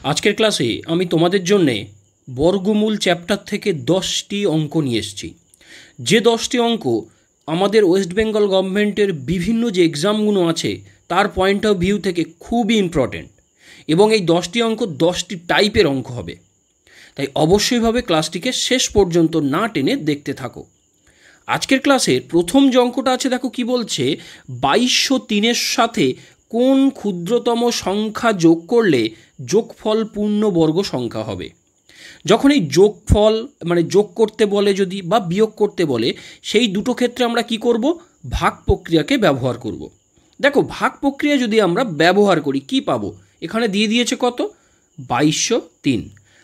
আজকের ক্লাসে আমি তোমাদের জন্যে বর্গমূল চ্যাপ্টার থেকে 10টি অঙ্ক নিয়ে এসেছি। যে 10টি অঙ্ক আমাদের ওয়েস্ট বেঙ্গল গভর্নমেন্টের বিভিন্ন যে এক্সামগুলো আছে তার পয়েন্ট অফ ভিউ থেকে খুবই ইম্পর্টেন্ট, এবং এই 10টি অঙ্ক 10টি টাইপের অঙ্ক হবে। তাই অবশ্যইভাবে ক্লাসটিকে শেষ পর্যন্ত না টেনে দেখতে থাকো। আজকের ক্লাসের প্রথম যে অঙ্কটা আছে, দেখো কি বলছে, 2203-এর সাথে কোন ক্ষুদ্রতম সংখ্যা যোগ করলে যোগফল পূর্ণবর্গ সংখ্যা হবে। যখন এই যোগফল যোগ করতে বলে যদি বা বিয়োগ করতে বলে, সেই দুটো ক্ষেত্রে আমরা কি করব, ভাগ প্রক্রিয়াকে ব্যবহার করব। দেখো, ভাগ প্রক্রিয়া যদি আমরা ব্যবহার করি কি পাবো, এখানে দিয়ে দিয়েছে কত, 2203।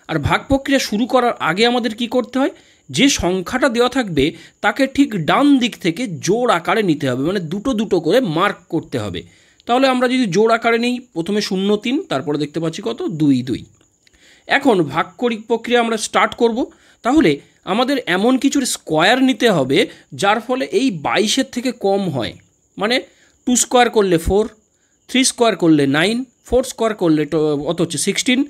আর ভাগ প্রক্রিয়া শুরু করার আগে আমাদের কি করতে হয়, যে সংখ্যাটা দেওয়া থাকবে তাকে ঠিক ডান দিক থেকে জোড় আকারে নিতে হবে, দুটো দুটো করে মার্ক করতে হবে। তাহলে আমরা যদি জোড় আকারে নিই, প্রথমে 0-3, তারপরে দেখতে পাচ্ছি কত, 2-2। এখন ভাগ প্রক্রিয়া আমরা স্টার্ট করব। তাহলে আমাদের এমন কিছুর স্কোয়ার নিতে হবে যার ফলে এই 22-এর থেকে কম হয়। 2 স্কোয়ার করলে 4, 3 স্কোয়ার করলে 9, 4 স্কোয়ার করলে অত হচ্ছে 16,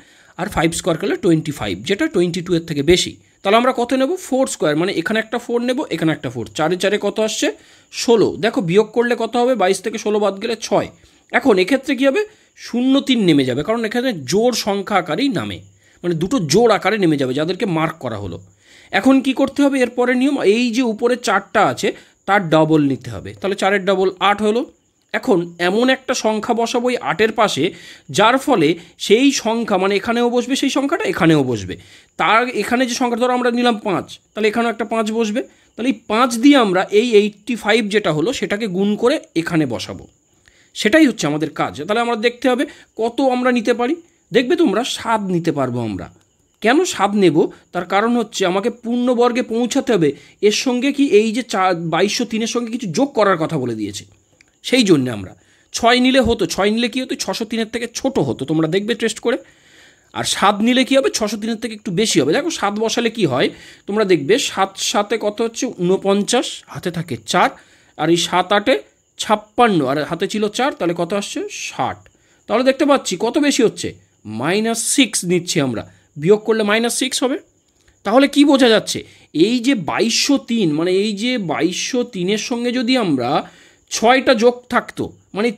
আর 5 স্কোয়ার করলে 25, যেটা 22-এর থেকে বেশি। তাহলে আমরা কত নেব, 4 স্কোয়ার, এখানে একটা 4 নেব, এখানে একটা 4, 4-এ কত আসছে, 16। দেখো বিয়োগ করলে কত হবে, 22 থেকে 16 বাদ গেলে 6। এখন এক্ষেত্রে কী হবে, 0-3 নেমে যাবে, কারণ এখানে জোড় সংখ্যা আকারেই নামে, দুটো জোড় আকারে নেমে যাবে যাদেরকে মার্ক করা হলো। এখন কি করতে হবে, এরপরে নিয়ম, এই যে উপরে 4টা আছে তার ডবল নিতে হবে। তাহলে 4-এর ডবল 8 হলো। এখন এমন একটা সংখ্যা বসাবো এই 8-এর পাশে, যার ফলে সেই সংখ্যা এখানেও বসবে, সেই সংখ্যাটা এখানেও বসবে। তার এখানে যে সংখ্যা ধরো আমরা নিলাম 5, তাহলে এখানেও একটা 5 বসবে। তাহলে এই 5 দিয়ে আমরা এই 85 যেটা হলো সেটাকে গুণ করে এখানে বসাবো। সেটাই হচ্ছে আমাদের কাজ। তাহলে আমরা দেখতে হবে কত আমরা নিতে পারি। দেখবে তোমরা 7 নিতে পারবো আমরা। কেন 7 নেব, তার কারণ হচ্ছে আমাকে পূর্ণবর্গে পৌঁছাতে হবে। এর সঙ্গে কি এই যে 2203-এর সঙ্গে কিছু যোগ করার কথা বলে দিয়েছে, সেই জন্য আমরা 6 নিলে হতো। 6 নিলে কী হতো, 603-এর থেকে ছোট হতো, তোমরা দেখবে টেস্ট করে। আর 7 নিলে কী হবে, 603-এর থেকে একটু বেশি হবে। দেখো 7 বসালে কি হয়, তোমরা দেখবে 7-7 কত হচ্ছে 49, হাতে থাকে 4, আর এই 7-8 56, আর হাতে ছিল 4, তাহলে কত আসছে 60। তাহলে দেখতে পাচ্ছি কত বেশি হচ্ছে, -6 নিচ্ছি আমরা, বিয়োগ করলে -6 হবে। তাহলে কি বোঝা যাচ্ছে, এই যে 2203, এই যে 2203-এর সঙ্গে যদি আমরা 6টা যোগ থাকতো,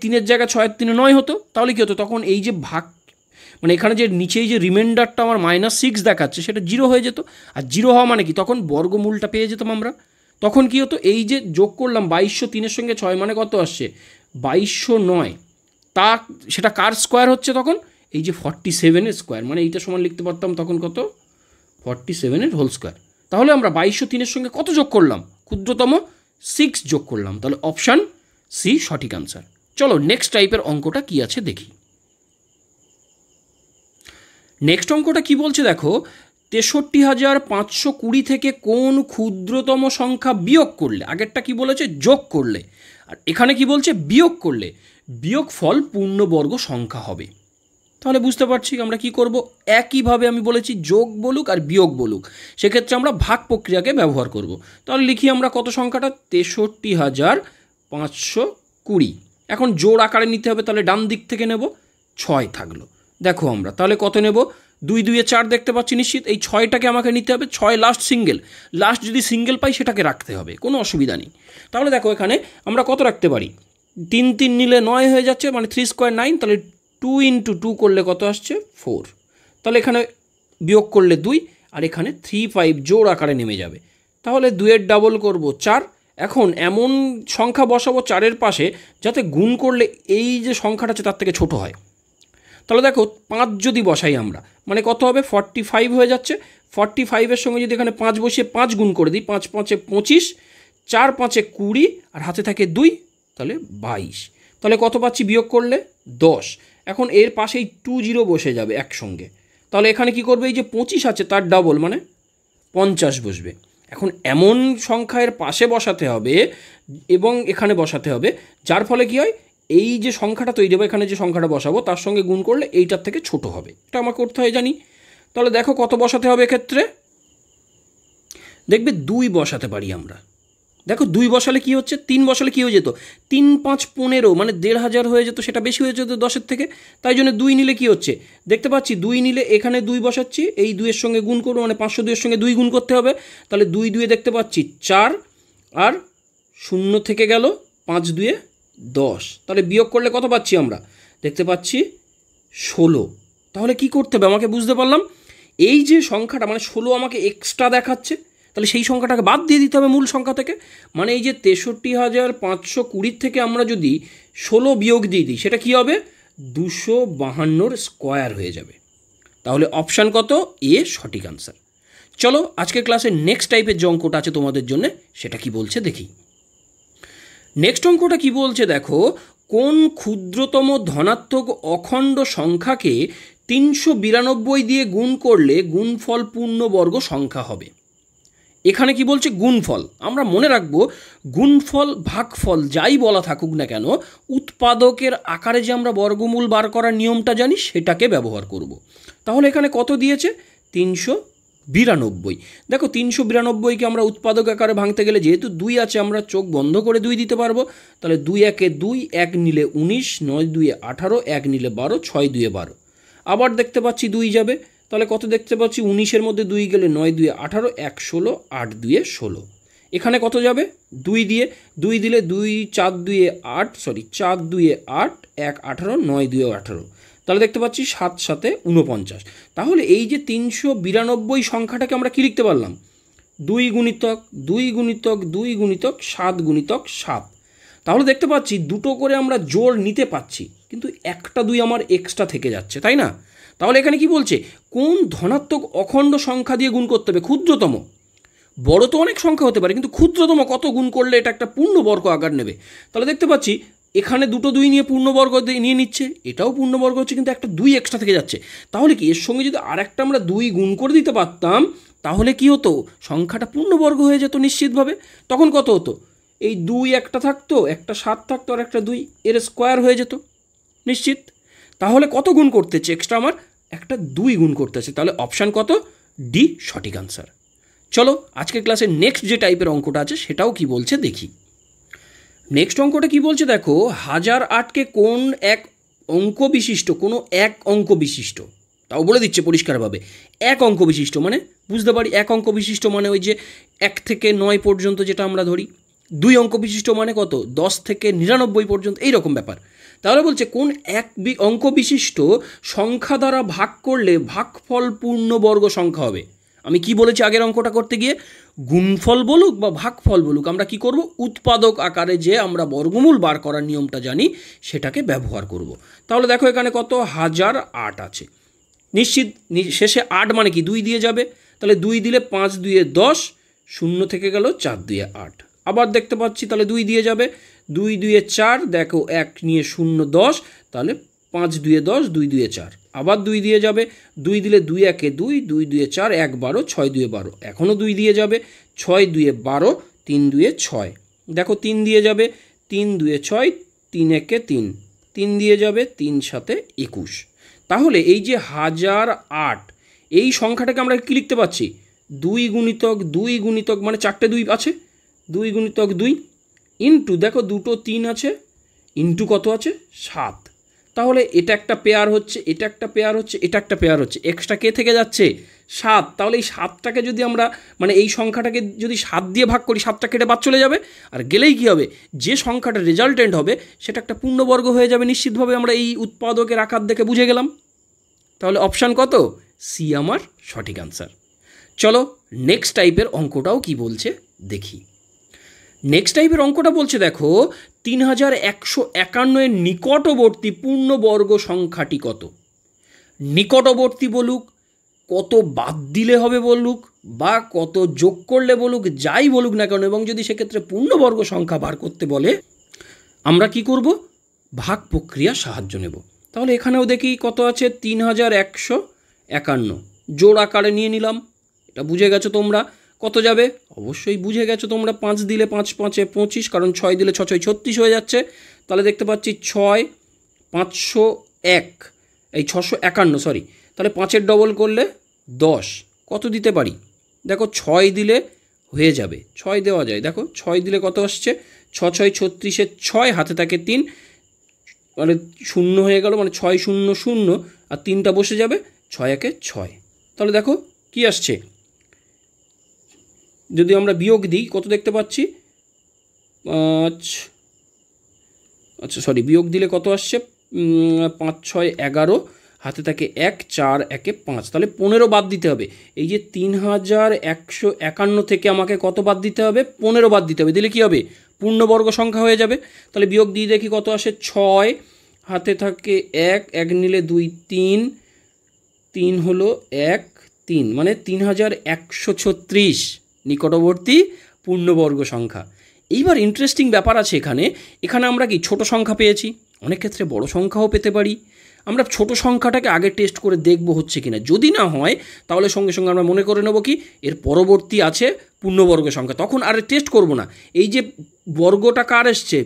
3-এর জায়গায় 6-এর 3 9 হতো, তাহলে কী হতো, তখন এই যে ভাগ এখানে যে নিচেই যে রিমাইন্ডারটা আমার -6 দেখাচ্ছে সেটা 0 হয়ে যেত। আর 0 হওয়া মানে কি, তখন বর্গমূলটা পেয়ে যেতাম আমরা। তখন কি হতো, এই যে যোগ করলাম 2203-এর সঙ্গে 6, কত আসছে 2209, তা সেটা কার স্কোয়ার হচ্ছে তখন, এই যে 47-এর স্কোয়ার, এইটা সমান লিখতে পারতাম তখন কত, 47-এর হোল স্কোয়ার। তাহলে আমরা 2203-এর সঙ্গে কত যোগ করলাম, ক্ষুদ্রতম 6 যোগ করলাম। তাহলে অপশান সি সঠিক আনসার। চলো নেক্সট টাইপের অঙ্কটা কি আছে দেখি। নেক্সট অঙ্কটা কি বলছে দেখো, 63,520 থেকে কোন ক্ষুদ্রতম সংখ্যা বিয়োগ করলে, আগেরটা কি বলেছে যোগ করলে, আর এখানে কি বলছে বিয়োগ করলে বিয়োগফল পূর্ণবর্গ সংখ্যা হবে। তাহলে বুঝতে পারছি আমরা কি করব, একইভাবে আমি বলেছি যোগ বলুক আর বিয়োগ বলুক, সেক্ষেত্রে আমরা ভাগ প্রক্রিয়াকে ব্যবহার করব। তাহলে লিখি আমরা কত সংখ্যাটা, 63,520। এখন জোড় আকারে নিতে হবে, তাহলে ডান দিক থেকে নেব, 6 থাকলো। দেখো আমরা তাহলে কত নেব, 2-2-এ 4 দেখতে পাচ্ছি নিশ্চিত। এই 6টাকে আমাকে নিতে হবে, 6 লাস্ট সিঙ্গেল, লাস্ট যদি সিঙ্গেল পাই সেটাকে রাখতে হবে, কোনো অসুবিধা নেই। তাহলে দেখো এখানে আমরা কত রাখতে পারি, 3-3 নিলে 9 হয়ে যাচ্ছে, 3 স্কোয়ার 9, তাহলে 2 × 2 করলে কত আসছে 4। তাহলে এখানে বিয়োগ করলে 2, আর এখানে 3-5 জোড় আকারে নেমে যাবে। তাহলে 2-এর ডাবল করব 4। এখন এমন সংখ্যা বসাবো 4-এর পাশে যাতে গুণ করলে এই যে সংখ্যাটা আছে তার থেকে ছোট হয়। তাহলে দেখো 5 যদি বসাই আমরা, কত হবে, 45 হয়ে যাচ্ছে। 45-এর সঙ্গে যদি এখানে 5 বসিয়ে 5 গুণ করে দিই, 5-5-এ 25, 4-5-এ 20, আর হাতে থাকে 2, তাহলে 22। তাহলে কত পাচ্ছি বিয়োগ করলে 10। এখন এর পাশেই 20 বসে যাবে একসঙ্গে। তাহলে এখানে কি করবে, এই যে 25 আছে তার ডাবল 50 বসবে। এখন এমন সংখ্যার পাশে বসাতে হবে এবং এখানে বসাতে হবে যার ফলে কি হয়, এই যে সংখ্যাটা তৈরি হবে, এখানে যে সংখ্যাটা বসাবো তার সঙ্গে গুণ করলে এইটার থেকে ছোট হবে। এটা আমার করতে হয় জানি। তাহলে দেখো কত বসাতে হবে, এক্ষেত্রে দেখবে 2 বসাতে পারি আমরা, দেখো 2 বসালে কি হচ্ছে, 3 বসালে কি হয়ে যেত, 3 5 15 মানে 1500 হয়ে যেত, সেটা বেশি হয়ে যেত 10-এর থেকে। তাই জন্য 2 নিলে কি হচ্ছে, দেখতে পাচ্ছি 2 নিলে এখানে 2 বসাচ্ছি, এই 2-এর সঙ্গে গুণ করবো, মানে 502-এর সঙ্গে 2 গুণ করতে হবে। তাহলে 2 2 দেখতে পাচ্ছি 4, আর 0 থেকে গেল 5 2 10। তাহলে বিয়োগ করলে কত পাচ্ছি আমরা, দেখতে পাচ্ছি 16। তাহলে কি করতে হবে আমাকে, বুঝতে পারলাম এই যে সংখ্যাটা মানে 16 আমাকে এক্সট্রা দেখাচ্ছে, তাহলে সেই সংখ্যাটাকে বাদ দিয়ে দিতে হবে মূল সংখ্যা থেকে। মানে এই যে 63,520 থেকে আমরা যদি 16 বিয়োগ দিয়ে দিই, সেটা কি হবে, 252 স্কোয়ার হয়ে যাবে। তাহলে অপশান কত, এ সঠিক আনসার। চলো আজকের ক্লাসে নেক্সট টাইপের যে অঙ্কটা আছে তোমাদের জন্য, সেটা কি বলছে দেখি। নেক্সট অঙ্কটা কি বলছে দেখো, কোন ক্ষুদ্রতম ধনাত্মক অখণ্ড সংখ্যাকে 392 দিয়ে গুণ করলে গুণফল পূর্ণবর্গ সংখ্যা হবে। এখানে কি বলছে, গুণফল। আমরা মনে রাখবো গুণফল ভাগফল যাই বলা থাকুক না কেন, উৎপাদকের আকারে যে আমরা বর্গমূল বার করার নিয়মটা জানি সেটাকে ব্যবহার করব। তাহলে এখানে কত দিয়েছে, 392। দেখো 392কে আমরা উৎপাদক আকারে ভাঙতে গেলে যেহেতু 2 আছে, আমরা চোখ বন্ধ করে 2 দিতে পারবো। তাহলে 2 একে 2, 1 নিলে 19, 9 2 18, 1 নিলে 12, 6 2 12। আবার দেখতে পাচ্ছি 2 যাবে, তাহলে কত দেখতে পাচ্ছি, 19-এর মধ্যে 2 গেলে 9 2 18, 1 16, 8 2 16। এখানে কত যাবে, 2 দিয়ে 2 দিলে 2 4 2 8, 4 2 8, 1 18, 9 2 18। তাহলে দেখতে পাচ্ছি 7 7 49। তাহলে এই যে 392 সংখ্যাটাকে আমরা কি লিখতে পারলাম, 2 গুণিতক 2 গুণিতক 2 গুণিতক 7 গুণিতক 7। তাহলে দেখতে পাচ্ছি দুটো করে আমরা জোড় নিতে পাচ্ছি, কিন্তু একটা 2 আমার এক্সট্রা থেকে যাচ্ছে, তাই না। তাহলে এখানে কি বলছে, কোন ধনাত্মক অখণ্ড সংখ্যা দিয়ে গুণ করতে হবে, ক্ষুদ্রতম। বড় তো অনেক সংখ্যা হতে পারে, কিন্তু ক্ষুদ্রতম কত গুণ করলে এটা একটা পূর্ণবর্গ আকার নেবে। তাহলে দেখতে পাচ্ছি এখানে দুটো 2 নিয়ে পূর্ণবর্গ নিয়ে নিচ্ছে, এটাও পূর্ণবর্গ হচ্ছে, কিন্তু একটা 2 এক্সট্রা থেকে যাচ্ছে। তাহলে কি এর সঙ্গে যদি আরেকটা আমরা 2 গুণ করে দিতে পারতাম, তাহলে কি হতো, সংখ্যাটা পূর্ণবর্গ হয়ে যেত নিশ্চিতভাবে। তখন কত হতো, এই 2 একটা থাকতো, একটা 7 থাকতো, আর একটা 2, এর স্কোয়ার হয়ে যেত নিশ্চিত। তাহলে কত গুণ করতেছে এক্সট্রা, আমার একটা 2 গুণ করতেছে। তাহলে অপশান কত, ডি সঠিক আনসার। চলো আজকের ক্লাসে নেক্সট যে টাইপের অঙ্কটা আছে সেটাও কি বলছে দেখি। নেক্সট অঙ্কটা কি বলছে দেখো, 1008কে কোন এক অঙ্ক বিশিষ্ট, কোনো এক অঙ্ক বিশিষ্ট, তাও বলে দিচ্ছে পরিষ্কারভাবে, এক অঙ্ক বিশিষ্ট মানে বুঝতে পারি, এক অঙ্ক বিশিষ্ট মানে ওই যে 1 থেকে 9 পর্যন্ত যেটা আমরা ধরি, 2 অঙ্ক বিশিষ্ট মানে কত, 10 থেকে 99 পর্যন্ত, এইরকম ব্যাপার। তাহলে বলছে কোন এক অঙ্ক বিশিষ্ট সংখ্যা দ্বারা ভাগ করলে ভাগফল পূর্ণবর্গ সংখ্যা হবে। আমি কি বলেছি আগের অঙ্কটা করতে গিয়ে, গুণফল বলুক বা ভাগফল বলুক, আমরা কি করব, উৎপাদক আকারে যে আমরা বর্গমূল বার করার নিয়মটা জানি সেটাকে ব্যবহার করব। তাহলে দেখো এখানে কত, 1008 আছে, নিশ্চিত শেষে 8 মানে কি 2 দিয়ে যাবে। তাহলে 2 দিলে 5 2 10, 0 থেকে গেল 4 2 8। আবার দেখতে পাচ্ছি তাহলে 2 দিয়ে যাবে, 2 2 4, দেখো 1 নিয়ে 0 10, তাহলে 5 2 10, 2 2 4। আবার 2 দিয়ে যাবে, 2 দিলে 2 1 2, 2 2 4, 1 12, 6 2 12। এখনও 2 দিয়ে যাবে, 6 2 12, 3 2 6। দেখো 3 দিয়ে যাবে, 3 2 6, 3 1 3, 3 দিয়ে যাবে, 3 7 21। তাহলে এই যে 1008 এই সংখ্যাটাকে আমরা কি লিখতে পাচ্ছি, 2 গুণিতক 2 গুণিতক মানে 4টে 2 আছে, 2 গুণিতক 2 ইন্টু, দেখো দুটো 3 আছে, ইন্টু কত আছে 7। তাহলে এটা একটা পেয়ার হচ্ছে, এটা একটা পেয়ার হচ্ছে, এটা একটা পেয়ার হচ্ছে, এক্সট্রা কে থেকে যাচ্ছে 7। তাহলে এই 7টাকে যদি আমরা মানে এই সংখ্যাটাকে যদি 7 দিয়ে ভাগ করি, 7টা কেটে বাদ চলে যাবে, আর গেলেই কী হবে, যে সংখ্যাটা রেজাল্টেন্ট হবে সেটা একটা পূর্ণবর্গ হয়ে যাবে নিশ্চিতভাবে। আমরা এই উৎপাদকের আকার দেখে বুঝে গেলাম। তাহলে অপশান কত, সি আমার সঠিক আনসার। চলো নেক্সট টাইপের অঙ্কটাও কি বলছে দেখি। নেক্সট টাইপের অঙ্কটা বলছে দেখো, 3151 এর নিকটবর্তী পূর্ণবর্গ সংখ্যাটি কত। নিকটবর্তী বলুক, কত বাদ দিলে হবে বলুক, বা কত যোগ করলে বলুক, যাই বলুক না কেন, এবং যদি সেক্ষেত্রে পূর্ণবর্গ সংখ্যা বার করতে বলে, আমরা কি করব, ভাগ প্রক্রিয়া সাহায্য নেব। তাহলে এখানেও দেখি কত আছে, 3151 জোড় আকারে নিয়ে নিলাম। এটা বুঝে গেছো তোমরা, কত যাবে, অবশ্যই বুঝে গেছো তোমরা, 5 দিলে 5 5 25, কারণ 6 দিলে 6 6 36 হয়ে যাচ্ছে। তাহলে দেখতে পাচ্ছি 6 501, এই 651, তাহলে 5-এর ডবল করলে 10, কত দিতে পারি, দেখো 6 দিলে হয়ে যাবে। 6 দেওয়া যায়, দেখো 6 দিলে কত আসছে, 6 6 36, 6 হাতে থাকে 3, মানে 0 হয়ে গেল, মানে 6 0 0 আর 3টা বসে যাবে, 6 1 6। তাহলে দেখো কি আসছে, যদি আমরা বিয়োগ দিই কত দেখতে পাচ্ছি, 5, আচ্ছা সরি বিয়োগ দিলে কত আসছে, 5 6 11, হাতে থাকে 1, 4 1 5, তাহলে 15 বাদ দিতে হবে। এই যে 3151 থেকে আমাকে কত বাদ দিতে হবে, 15 বাদ দিতে হবে, দিলে কি হবে, পূর্ণবর্গ সংখ্যা হয়ে যাবে। তাহলে বিয়োগ দিয়ে দেখি কত আসে, 6 হাতে থাকে 1, 1 নিলে 2 3, 3 হলো 1 3, মানে 3136 নিকটবর্তী পূর্ণবর্গ সংখ্যা। এইবার ইন্টারেস্টিং ব্যাপার আছে এখানে, এখানে আমরা কি ছোট সংখ্যা পেয়েছি, অনেক ক্ষেত্রে বড় সংখ্যাও পেতে পারি। আমরা ছোট সংখ্যাটাকে আগে টেস্ট করে দেখব হচ্ছে কিনা, যদি না হয় তাহলে সঙ্গে সঙ্গে আমরা মনে করে নেব কি এর পরবর্তী আছে পূর্ণবর্গ সংখ্যা, তখন আর টেস্ট করব না। এই যে বর্গটা কার এসছে,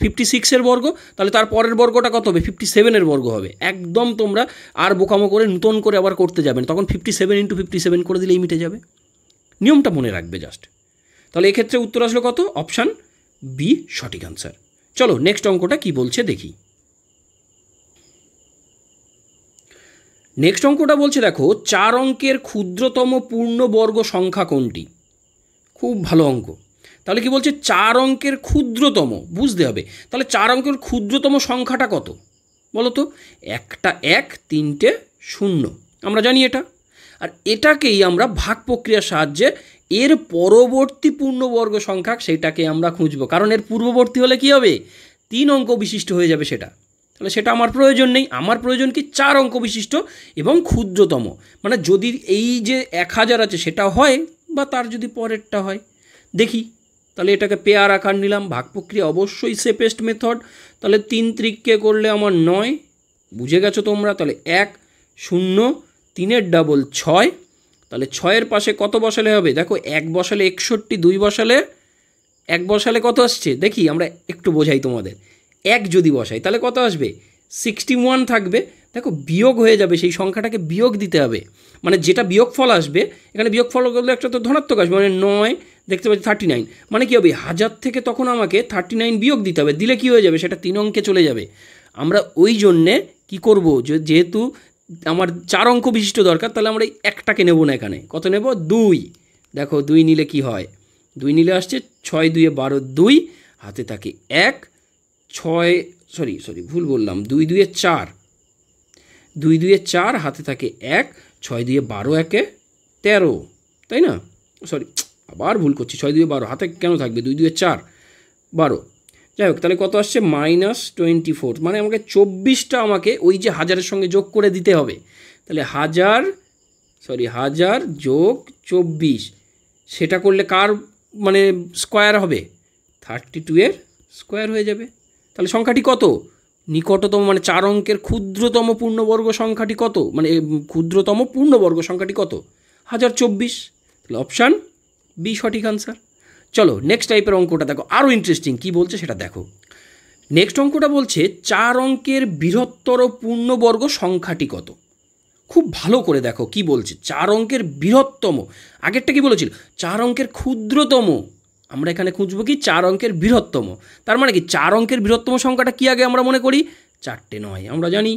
56-এর বর্গ, তাহলে তার পরের বর্গটা কত হবে, 57-এর বর্গ হবে। একদম তোমরা আর বোকামো করে নতুন করে আবার করতে যাবেন, তখন 57 × 57 করে দিলেই মিটে যাবে। নিয়মটা মনে রাখবে জাস্ট। তাহলে এক্ষেত্রে উত্তর আসলো কত, অপশান বি সঠিক আনসার। চলো নেক্সট অঙ্কটা কি বলছে দেখি। নেক্সট অঙ্কটা বলছে দেখো, 4 অঙ্কের ক্ষুদ্রতম পূর্ণবর্গ সংখ্যা কোনটি। খুব ভালো অঙ্ক। তাহলে কি বলছে, 4 অঙ্কের ক্ষুদ্রতম, বুঝতে হবে। তাহলে 4 অঙ্কের ক্ষুদ্রতম সংখ্যাটা কত বলো তো, একটা 1 3টে 0, আমরা জানি এটা। আর এটাকেই আমরা ভাগ প্রক্রিয়ার সাহায্যে এর পরবর্তী পূর্ণবর্গ সংখ্যা সেটাকে আমরা খুঁজবো, কারণ এর পূর্ববর্তী হলে কি হবে, 3 অঙ্ক বিশিষ্ট হয়ে যাবে সেটা। তাহলে সেটা আমার প্রয়োজন নেই, আমার প্রয়োজন কি 4 অঙ্ক বিশিষ্ট এবং ক্ষুদ্রতম, মানে যদি এই যে 1000 আছে সেটা হয় বা তার যদি পরেরটা হয়। দেখি, তাহলে এটাকে পেয়ার আকার নিলাম, ভাগ প্রক্রিয়া অবশ্যই সেফেস্ট মেথড। তাহলে 3 3 করলে আমার 9, বুঝে গেছো তোমরা। তাহলে 1 0, 3-এর ডাবল 6, তাহলে 6-এর পাশে কত বসালে হবে, দেখো 1 বসালে 61, 2 বসালে 1 বসালে কত আসছে দেখি, আমরা একটু বোঝাই তোমাদের। 1 যদি বসাই তাহলে কত আসবে, 61 থাকবে। দেখো বিয়োগ হয়ে যাবে, সেই সংখ্যাটাকে বিয়োগ দিতে হবে, মানে যেটা বিয়োগফল আসবে, এখানে বিয়োগফল করলে একটা তো ধনাত্মক আসবে, মানে 9 দেখতে পাচ্ছি 39, মানে কী হবে, 1000 থেকে তখন আমাকে 39 বিয়োগ দিতে হবে, দিলে কি হয়ে যাবে, সেটা 3 অঙ্কে চলে যাবে। আমরা ওই জন্যে কী করব, যেহেতু আমার 4 অঙ্ক বিশিষ্ট দরকার, তাহলে আমরা এই একটাকে নেব না, এখানে কত নেব, 2। দেখো 2 নিলে কি হয়, 2 নিলে আসছে 6 2 12 2, হাতে থাকে 1 6, সরি ভুল বললাম, 2 2 4, 2 2 4, হাতে থাকে 1 6 2 12 1 13, তাই না, সরি আবার ভুল করছি, 6 2 12 হাতে কেন থাকবে, 2 2 4 12, যাই হোক। তাহলে কত আসছে, -24, মানে আমাকে 24টা আমাকে ওই যে 1000-এর সঙ্গে যোগ করে দিতে হবে। তাহলে 1000 যোগ 24, সেটা করলে কার মানে স্কোয়ার হবে, 32-এর স্কোয়ার হয়ে যাবে। তাহলে সংখ্যাটি কত, নিকটতম, মানে 4 অঙ্কের ক্ষুদ্রতম পূর্ণবর্গ সংখ্যাটি কত, মানে ক্ষুদ্রতম পূর্ণবর্গ সংখ্যাটি কত, 1024। তাহলে অপশান বি সঠিক আনসার। চলো নেক্সট টাইপের অঙ্কটা দেখো, আরও ইন্টারেস্টিং কী বলছে সেটা দেখো। নেক্সট অঙ্কটা বলছে 4 অঙ্কের বৃহত্তর পূর্ণবর্গ সংখ্যাটি কত। খুব ভালো করে দেখো কি বলছে, 4 অঙ্কের বৃহত্তম, আগেরটা কি বলেছিল 4 অঙ্কের ক্ষুদ্রতম, আমরা এখানে খুঁজবো কি 4 অঙ্কের বৃহত্তম। তার মানে কি 4 অঙ্কের বৃহত্তম সংখ্যাটা কি আগে আমরা মনে করি, 4টে 9, আমরা জানি।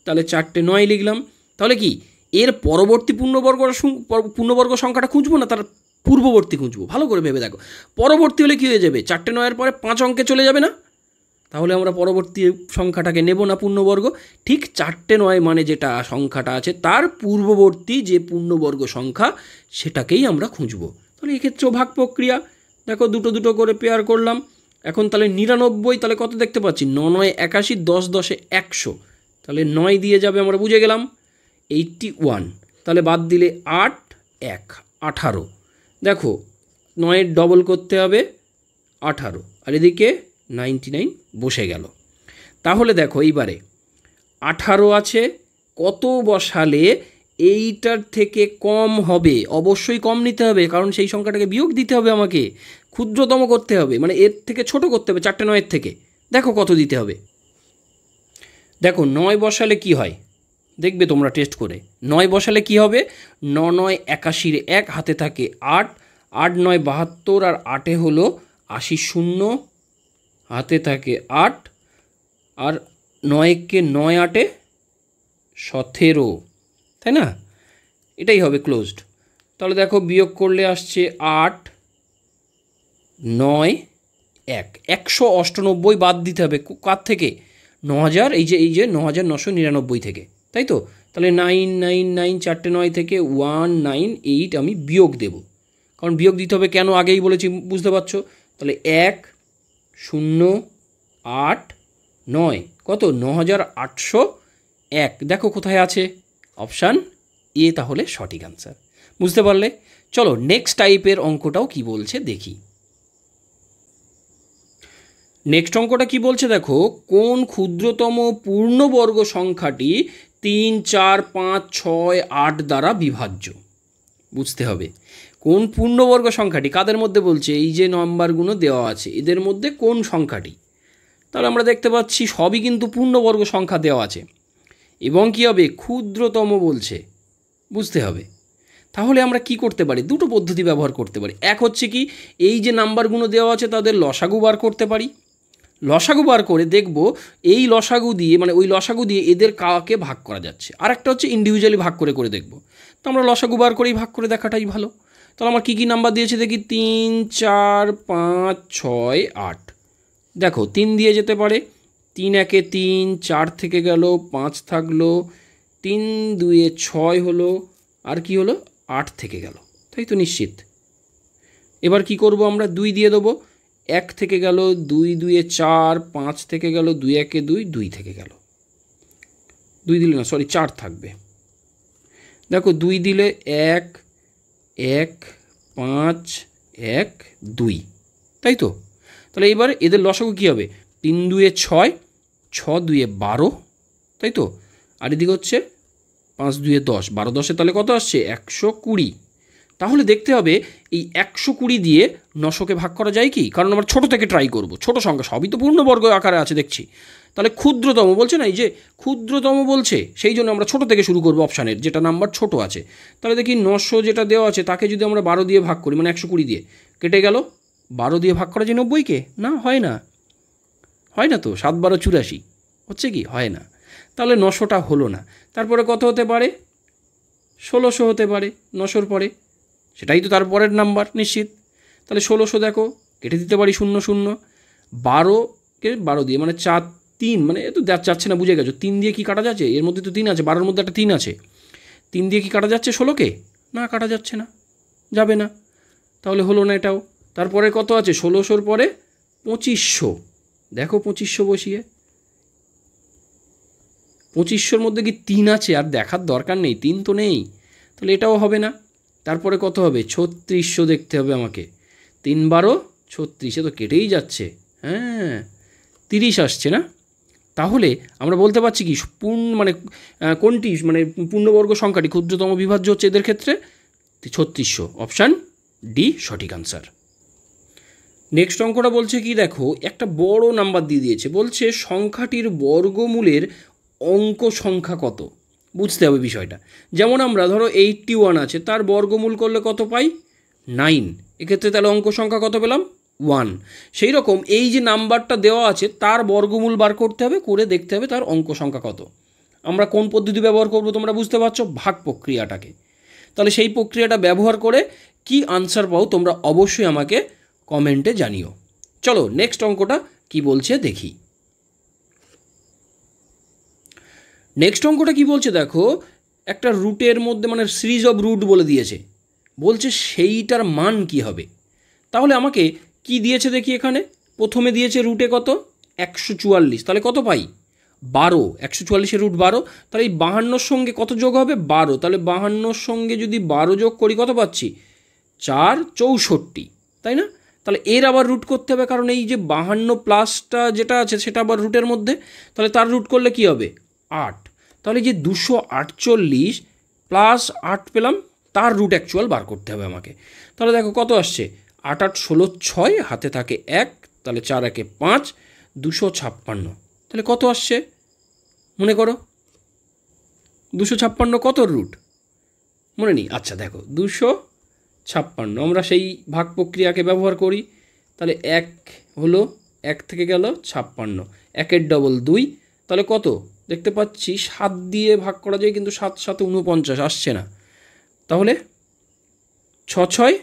তাহলে 4টে 9 লিখলাম। তাহলে কি এর পরবর্তী পূর্ণবর্গ সংখ্যাটা খুঁজবো না তার পূর্ববর্তী খুঁজবো, ভালো করে ভেবে দেখো। পরবর্তী হলে কী হয়ে যাবে, 4টে 9-এর পরে 5 অঙ্কে চলে যাবে না, তাহলে আমরা পরবর্তী সংখ্যাটাকে নেব না পূর্ণবর্গ। ঠিক 4টে 9 মানে যেটা সংখ্যাটা আছে তার পূর্ববর্তী যে পূর্ণবর্গ সংখ্যা সেটাকেই আমরা খুঁজব। তাহলে এক্ষেত্রেও ভাগ প্রক্রিয়া, দেখো দুটো দুটো করে পেয়ার করলাম। এখন তাহলে 99, তাহলে কত দেখতে পাচ্ছি, 9 9 81, 10 10 100, তাহলে 9 দিয়ে যাবে, আমরা বুঝে গেলাম। 81, তাহলে বাদ দিলে 8 1 18, দেখো 9-এর ডবল করতে হবে 18, আর এদিকে 99 বসে গেল। তাহলে দেখো এইবারে 18 আছে, কত বসালে এইটার থেকে কম হবে, অবশ্যই কম নিতে হবে, কারণ সেই সংখ্যাটাকে বিয়োগ দিতে হবে আমাকে, ক্ষুদ্রতম করতে হবে, মানে এর থেকে ছোট করতে হবে 4টে 9-এর থেকে। দেখো কত দিতে হবে, দেখো 9 বসালে কি হয় দেখবে তোমরা টেস্ট করে, 9 বসালে কি হবে, 9 9 81-1, হাতে থাকে 8, 8 9 72 আর 8-এ হলো 80 শূন্য, হাতে থাকে 8, আর 9-কে 9 8-এ 17, তাই না? এটাই হবে ক্লোজড। তাহলে দেখো বিয়োগ করলে আসছে 8 9 1, 198 বাদ দিতে হবে কার থেকে? 9000, এই যে 9999 থেকে, তাই তো? তাহলে 999 4টে 9 থেকে 198 আমি বিয়োগ দেব, কারণ বিয়োগ দিতে হবে কেন আগেই বলেছি, বুঝতে পারছো? তাহলে 1 0 8 9 কত? 9801। দেখো কোথায় আছে? অপশান এ তাহলে সঠিক আনসার। বুঝতে পারলে? চলো নেক্সট টাইপের অঙ্কটাও কি বলছে দেখি। নেক্সট অঙ্কটা কি বলছে দেখো, কোন ক্ষুদ্রতম পূর্ণবর্গ সংখ্যাটি 3 4 5 6 8 দ্বারা বিভাজ্য? বুঝতে হবে কোন পূর্ণবর্গ সংখ্যাটি, কাদের মধ্যে বলছে? এই যে নম্বরগুলো দেওয়া আছে এদের মধ্যে কোন সংখ্যাটি? তাহলে আমরা দেখতে পাচ্ছি সবই কিন্তু পূর্ণবর্গ সংখ্যা দেওয়া আছে, এবং কি হবে? ক্ষুদ্রতম বলছে, বুঝতে হবে। তাহলে আমরা কি করতে পারি? দুটো পদ্ধতি ব্যবহার করতে পারি। এক হচ্ছে কি, এই যে নাম্বারগুলো দেওয়া আছে তাদের লসাগু বার করতে পারি। লসাগু বার করে দেখব এই লসাগু দিয়ে, মানে ওই লসাগু দিয়ে এদের কাকে ভাগ করা যাচ্ছে। আর একটা হচ্ছে ইন্ডিভিজুয়ালি ভাগ করে করে দেখব। তো আমরা লসাগু বার করেই ভাগ করে দেখাটাই ভালো। তাহলে আমার কী কী নাম্বার দিয়েছে দেখি, 3 4 5 6 8। দেখো 3 দিয়ে যেতে পারে, 3 1 3, 4 থেকে গেল, 5 থাকলো, 3 2 6 হলো, আর কি হলো? 8 থেকে গেল, তাই তো? নিশ্চিত। এবার কি করব আমরা? 2 দিয়ে দেবো, 1 থেকে গেল, 2 2 4, 5 থেকে গেল, 2 1 2, 2 থেকে গেল, 2 দিলে না, সরি 4 থাকবে। দেখো 2 দিলে 1 1 5 1 2, তাই তো? তাহলে এবার এদের লসাগু কী হবে? 3 2 6, 6 2 12, তাই তো? আর এদিকে হচ্ছে 5 2 10, 12 10 তাহলে কত আসছে? 120। তাহলে দেখতে হবে এই 120 দিয়ে 900কে ভাগ করা যায় কি? কারণ আমরা ছোট থেকে ট্রাই করব, ছোট সংখ্যা, সবই তো পূর্ণবর্গ আকারে আছে দেখছি। তাহলে ক্ষুদ্রতম বলছে না, এই যে ক্ষুদ্রতম বলছে, সেই জন্য আমরা ছোট থেকে শুরু করব অপশানের, যেটা নাম্বার ছোট আছে। তাহলে দেখি 900 যেটা দেওয়া আছে তাকে যদি আমরা 12 দিয়ে ভাগ করি, মানে 120 দিয়ে, কেটে গেল। 12 দিয়ে ভাগ করা যায় 90কে? না, হয় না, হয় না তো। 7 12 84 হচ্ছে কি? হয় না। তাহলে 900টা হলো না। তারপরে কত হতে পারে? 1600 হতে পারে 900-র পরে, সেটাই তো তারপরের নাম্বার নিশ্চিত। তাহলে 1600 দেখো কেটে দিতে পারি 0 0, 12কে 12 দিয়ে, মানে 4 3, মানে এ তো যাচ্ছে না, বুঝে গেছো? 3 দিয়ে কি কাটা যাচ্ছে? এর মধ্যে তো 3 আছে, 12-র মধ্যে একটা 3 আছে, 3 দিয়ে কি কাটা যাচ্ছে 16কে? না, কাটা যাচ্ছে না, যাবে না, তাহলে হলো না এটাও। তারপরে কত আছে? 1600-র পরে 2500, দেখো 2500 বসিয়ে, 2500-র মধ্যে কি 3 আছে? আর দেখার দরকার নেই, 3 তো নেই, তাহলে এটাও হবে না। তারপরে কত হবে? 3600 দেখতে হবে আমাকে, 3 12 36, এ তো কেটেই যাচ্ছে, হ্যাঁ 30 আসছে না? তাহলে আমরা বলতে পারছি কি, মানে কোনটি, মানে পূর্ণবর্গ সংখ্যাটি ক্ষুদ্রতম বিভাজ্য হচ্ছে এদের ক্ষেত্রে? 3600, অপশান ডি সঠিক আনসার। নেক্সট অঙ্কটা বলছে কি দেখো, একটা বড় নাম্বার দিয়ে দিয়েছে, বলছে সংখ্যাটির বর্গমূলের অঙ্ক সংখ্যা কত? বুঝতে হবে বিষয়টা। যেমন আমরা ধরো 81 আছে, তার বর্গমূল করলে কত পাই? 9। এক্ষেত্রে তাহলে অঙ্ক সংখ্যা কত পেলাম? 1। সেই রকম এই যে নাম্বারটা দেওয়া আছে তার বর্গমূল বার করতে হবে, করে দেখতে হবে তার অঙ্ক সংখ্যা কত। আমরা কোন পদ্ধতি ব্যবহার করব তোমরা বুঝতে পারছো? ভাগ প্রক্রিয়াটাকে। তাহলে সেই প্রক্রিয়াটা ব্যবহার করে কি আনসার পাও তোমরা অবশ্যই আমাকে কমেন্টে জানিও। চলো নেক্সট অঙ্কটা কি বলছে দেখি। নেক্সট অঙ্কটা কি বলছে দেখো, একটা রুটের মধ্যে, মানে সিরিজ অফ রুট বলে দিয়েছে, বলছে সেইটার মান কি হবে। তাহলে আমাকে কি দিয়েছে দেখি, এখানে প্রথমে দিয়েছে রুটে কত? 144, তাহলে কত পাই? 12। 144-এর রুট 12, তাহলে এই 52-র সঙ্গে কত যোগ হবে? 12। তাহলে 52-র সঙ্গে যদি 12 যোগ করি কত পাচ্ছি? 4 64, তাই না? তাহলে এর আবার রুট করতে হবে, কারণ এই যে 52 প্লাসটা যেটা আছে সেটা আবার রুটের মধ্যে, তাহলে তার রুট করলে কি হবে? 8। তাহলে যে 248 প্লাস 8 পেলাম, তার রুট অ্যাকচুয়াল বার করতে হবে আমাকে। তাহলে দেখো কত আসছে? 8 8 16 6, হাতে থাকে 1, তাহলে 4 1 5, 256। তাহলে কত আসছে মনে করো? 256 কত রুট মনে নেই? আচ্ছা দেখো, 56, আমরা সেই ভাগ প্রক্রিয়াকে ব্যবহার করি। তাহলে 1 হলো, 1 থেকে গেল 56, 1-এর ডবল 2, তাহলে কত দেখতে পাচ্ছি 7 দিয়ে ভাগ করা যায়, কিন্তু 7 7 49 আসছে না। তাহলে 6 6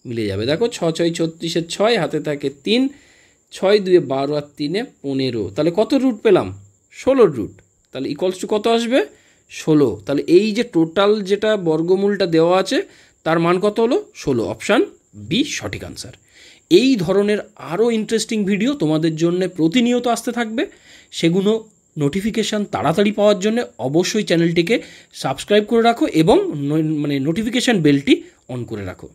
মিলে যাবে। দেখো 6 6 36-এর 6, হাতে থাকে 3, 6 2 12 আর 3 15। তাহলে কত রুট পেলাম? 16 রুট। তাহলে ইকুয়ালস টু কত আসবে? 16। তাহলে এই যে টোটাল যেটা বর্গমূলটা দেওয়া আছে তার মান কত হলো? 16। অপশান বি সঠিক আনসার। এই ধরনের আরও ইন্টারেস্টিং ভিডিও তোমাদের জন্য প্রতিনিয়ত আসতে থাকবে। সেগুলো নোটিফিকেশান তাড়াতাড়ি পাওয়ার জন্য অবশ্যই চ্যানেলটিকে সাবস্ক্রাইব করে রাখো এবং নোটিফিকেশান বেলটি অন করে রাখো।